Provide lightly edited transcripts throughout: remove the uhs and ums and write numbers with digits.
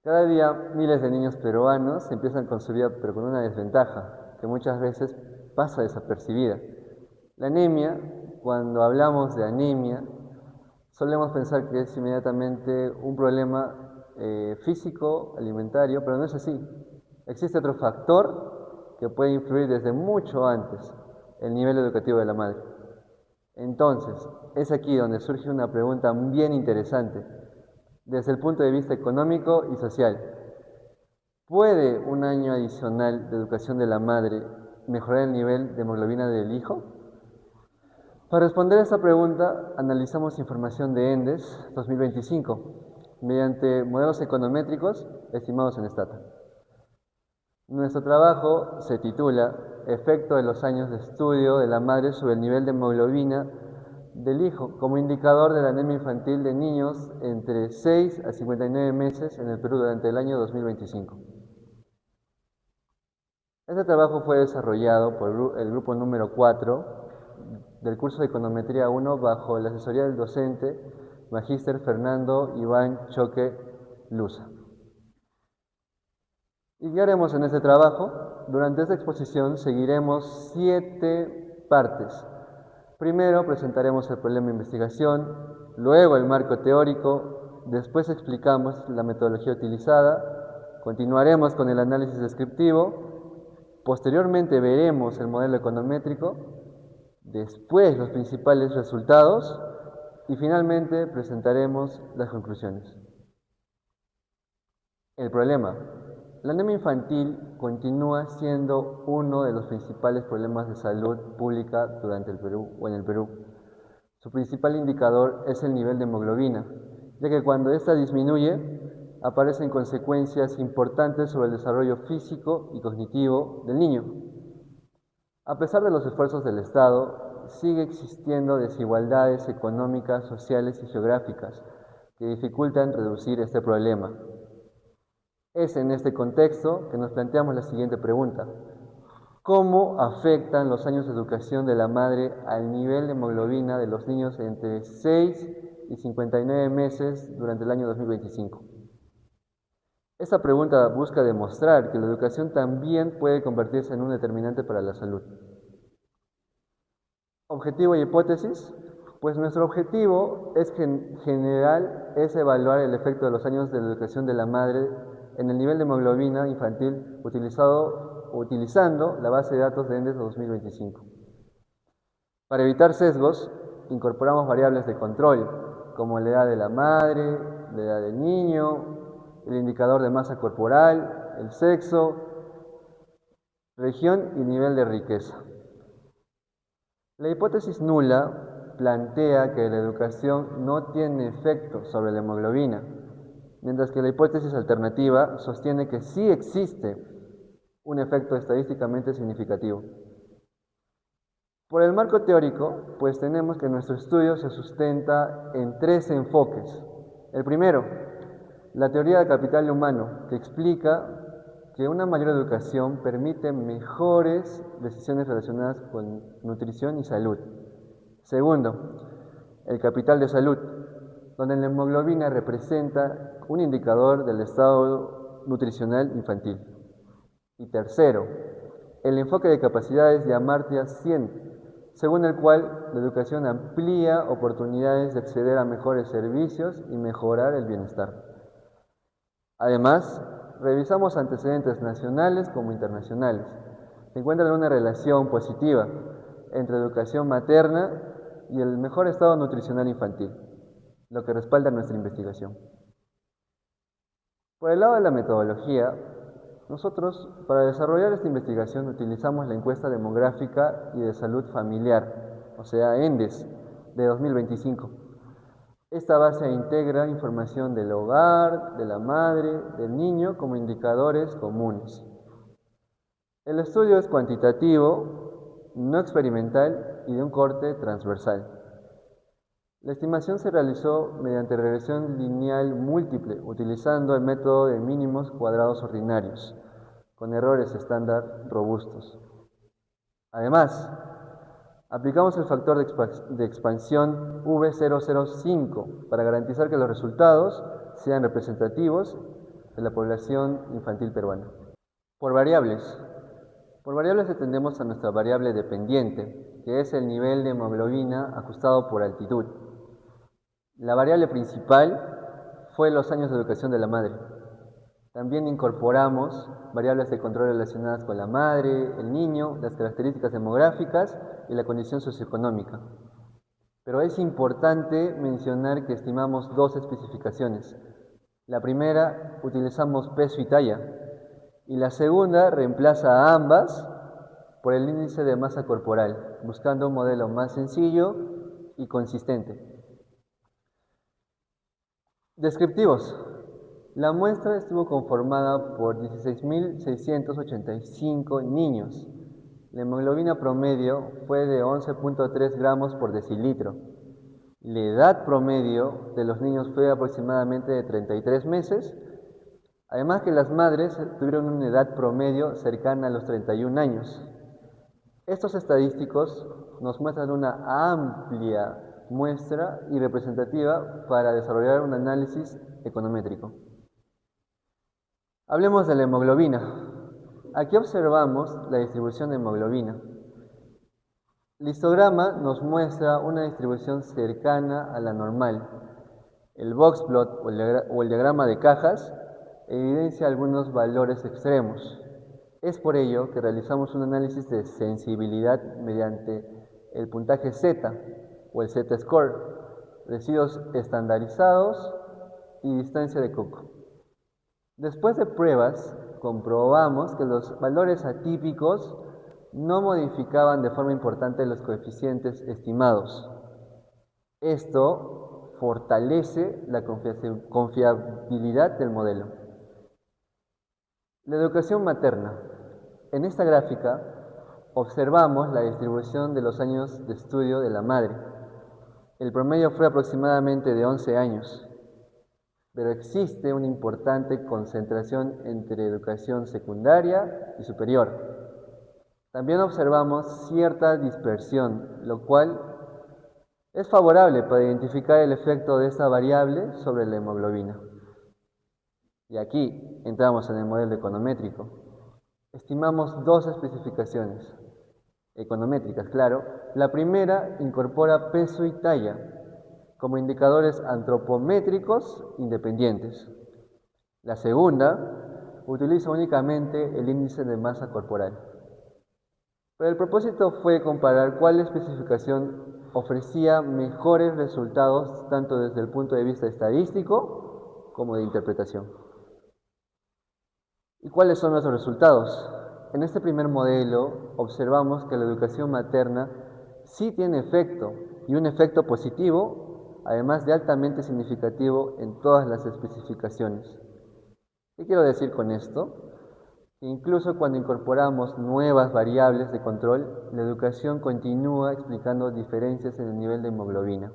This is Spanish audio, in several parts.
Cada día miles de niños peruanos empiezan con su vida, pero con una desventaja que muchas veces pasa desapercibida. La anemia, cuando hablamos de anemia, solemos pensar que es inmediatamente un problema físico, alimentario, pero no es así. Existe otro factor que puede influir desde mucho antes, el nivel educativo de la madre. Entonces, es aquí donde surge una pregunta bien interesante, desde el punto de vista económico y social. ¿Puede un año adicional de educación de la madre mejorar el nivel de hemoglobina del hijo? Para responder a esta pregunta, analizamos información de ENDES 2025 mediante modelos econométricos estimados en Stata. Nuestro trabajo se titula Efecto de los años de estudio de la madre sobre el nivel de hemoglobina del hijo como indicador de la anemia infantil de niños entre 6 a 59 meses en el Perú durante el año 2025. Este trabajo fue desarrollado por el grupo número 4 del curso de Econometría 1 bajo la asesoría del docente Magíster Fernando Iván Choque Luza. ¿Y qué haremos en este trabajo? Durante esta exposición seguiremos 7 partes. Primero presentaremos el problema de investigación, luego el marco teórico, después explicamos la metodología utilizada, continuaremos con el análisis descriptivo, posteriormente veremos el modelo econométrico, después los principales resultados y finalmente presentaremos las conclusiones. El problema. La anemia infantil continúa siendo uno de los principales problemas de salud pública durante el Perú o en el Perú. Su principal indicador es el nivel de hemoglobina, ya que cuando ésta disminuye, aparecen consecuencias importantes sobre el desarrollo físico y cognitivo del niño. A pesar de los esfuerzos del Estado, sigue existiendo desigualdades económicas, sociales y geográficas que dificultan reducir este problema. Es en este contexto que nos planteamos la siguiente pregunta. ¿Cómo afectan los años de educación de la madre al nivel de hemoglobina de los niños entre 6 y 59 meses durante el año 2025? Esta pregunta busca demostrar que la educación también puede convertirse en un determinante para la salud. Objetivo y hipótesis. Pues nuestro objetivo es general es evaluar el efecto de los años de educación de la madre en el nivel de hemoglobina infantil utilizando la base de datos de ENDES 2025. Para evitar sesgos, incorporamos variables de control, como la edad de la madre, la edad del niño, el indicador de masa corporal, el sexo, región y nivel de riqueza. La hipótesis nula plantea que la educación no tiene efecto sobre la hemoglobina, mientras que la hipótesis alternativa sostiene que sí existe un efecto estadísticamente significativo. Por el marco teórico, pues tenemos que nuestro estudio se sustenta en 3 enfoques. El primero, la teoría del capital humano, que explica que una mayor educación permite mejores decisiones relacionadas con nutrición y salud. Segundo, el capital de salud, donde la hemoglobina representa un indicador del estado nutricional infantil. Y tercero, el enfoque de capacidades de Amartya Sen, según el cual la educación amplía oportunidades de acceder a mejores servicios y mejorar el bienestar. Además, revisamos antecedentes nacionales como internacionales. Se encuentra una relación positiva entre educación materna y el mejor estado nutricional infantil, lo que respalda nuestra investigación. Por el lado de la metodología, nosotros para desarrollar esta investigación utilizamos la encuesta demográfica y de salud familiar, o sea, ENDES, de 2025. Esta base integra información del hogar, de la madre, del niño como indicadores comunes. El estudio es cuantitativo, no experimental y de un corte transversal. La estimación se realizó mediante regresión lineal múltiple, utilizando el método de mínimos cuadrados ordinarios, con errores estándar robustos. Además, aplicamos el factor de expansión V005 para garantizar que los resultados sean representativos de la población infantil peruana. Por variables. Por variables atendemos a nuestra variable dependiente, que es el nivel de hemoglobina ajustado por altitud. La variable principal fue los años de educación de la madre. También incorporamos variables de control relacionadas con la madre, el niño, las características demográficas y la condición socioeconómica. Pero es importante mencionar que estimamos dos especificaciones. La primera, utilizamos peso y talla, y la segunda reemplaza a ambas por el índice de masa corporal, buscando un modelo más sencillo y consistente. Descriptivos. La muestra estuvo conformada por 16.685 niños. La hemoglobina promedio fue de 11.3 gramos por decilitro. La edad promedio de los niños fue aproximadamente de 33 meses. Además que las madres tuvieron una edad promedio cercana a los 31 años. Estos estadísticos nos muestran una amplia muestra y representativa para desarrollar un análisis econométrico. Hablemos de la hemoglobina. Aquí observamos la distribución de hemoglobina. El histograma nos muestra una distribución cercana a la normal. El boxplot o el diagrama de cajas evidencia algunos valores extremos. Es por ello que realizamos un análisis de sensibilidad mediante el puntaje Z o el Z-score, residuos estandarizados y distancia de Cook. Después de pruebas, comprobamos que los valores atípicos no modificaban de forma importante los coeficientes estimados. Esto fortalece la confiabilidad del modelo. La educación materna. En esta gráfica observamos la distribución de los años de estudio de la madre. El promedio fue aproximadamente de 11 años, pero existe una importante concentración entre educación secundaria y superior. También observamos cierta dispersión, lo cual es favorable para identificar el efecto de esta variable sobre la hemoglobina. Y aquí entramos en el modelo econométrico. Estimamos dos especificaciones econométricas, claro. La primera incorpora peso y talla como indicadores antropométricos independientes. La segunda utiliza únicamente el índice de masa corporal. Pero el propósito fue comparar cuál especificación ofrecía mejores resultados tanto desde el punto de vista estadístico como de interpretación. ¿Y cuáles son los resultados? En este primer modelo observamos que la educación materna sí tiene efecto, y un efecto positivo, además de altamente significativo en todas las especificaciones. ¿Qué quiero decir con esto? Que incluso cuando incorporamos nuevas variables de control, la educación continúa explicando diferencias en el nivel de hemoglobina.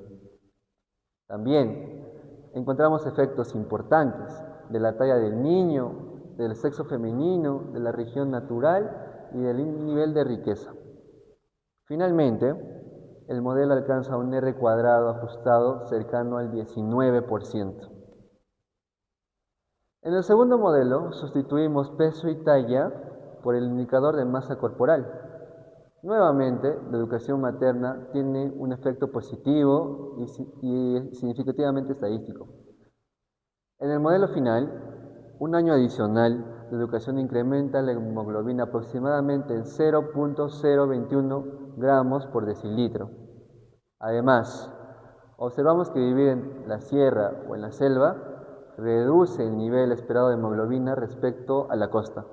También encontramos efectos importantes de la talla del niño, del sexo femenino, de la región natural y del nivel de riqueza. Finalmente, el modelo alcanza un R cuadrado ajustado cercano al 19%. En el segundo modelo, sustituimos peso y talla por el indicador de masa corporal. Nuevamente, la educación materna tiene un efecto positivo y significativamente estadístico. En el modelo final, un año adicional de educación incrementa la hemoglobina aproximadamente en 0.021 gramos por decilitro. Además, observamos que vivir en la sierra o en la selva reduce el nivel esperado de hemoglobina respecto a la costa,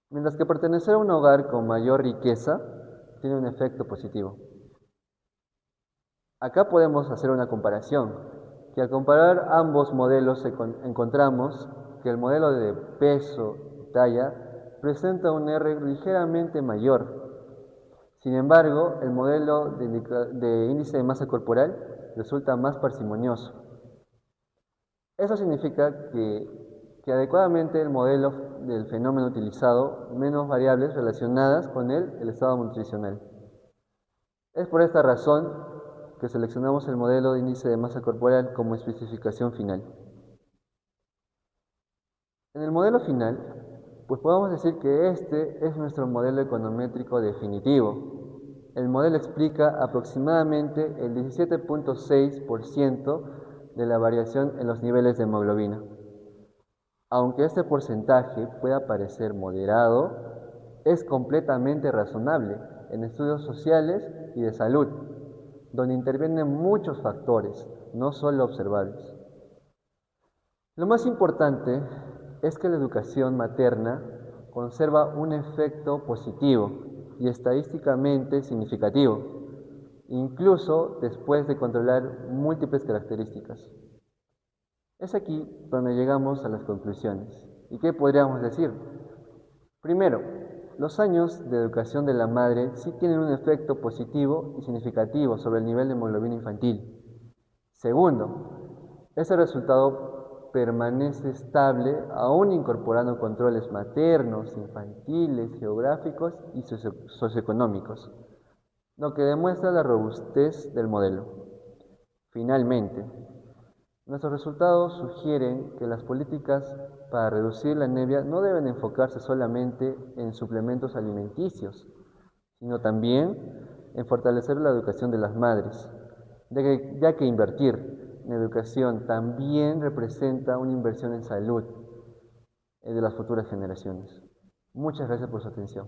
mientras que pertenecer a un hogar con mayor riqueza tiene un efecto positivo. Acá podemos hacer una comparación, que al comparar ambos modelos encontramos que el modelo de peso y talla presenta un R ligeramente mayor. Sin embargo, el modelo de índice de masa corporal resulta más parsimonioso. Eso significa que adecuadamente el modelo del fenómeno utilizado menos variables relacionadas con el estado nutricional. Es por esta razón que seleccionamos el modelo de índice de masa corporal como especificación final. En el modelo final, pues podemos decir que este es nuestro modelo econométrico definitivo. El modelo explica aproximadamente el 17.6% de la variación en los niveles de hemoglobina. Aunque este porcentaje pueda parecer moderado, es completamente razonable en estudios sociales y de salud, donde intervienen muchos factores, no solo observables. Lo más importante es que la educación materna conserva un efecto positivo y estadísticamente significativo, incluso después de controlar múltiples características. Es aquí donde llegamos a las conclusiones. ¿Y qué podríamos decir? Primero, los años de educación de la madre sí tienen un efecto positivo y significativo sobre el nivel de hemoglobina infantil. Segundo, ese resultado permanece estable aún incorporando controles maternos, infantiles, geográficos y socioeconómicos, lo que demuestra la robustez del modelo. Finalmente, nuestros resultados sugieren que las políticas para reducir la anemia no deben enfocarse solamente en suplementos alimenticios, sino también en fortalecer la educación de las madres, ya que invertir en educación también representa una inversión en salud de las futuras generaciones. Muchas gracias por su atención.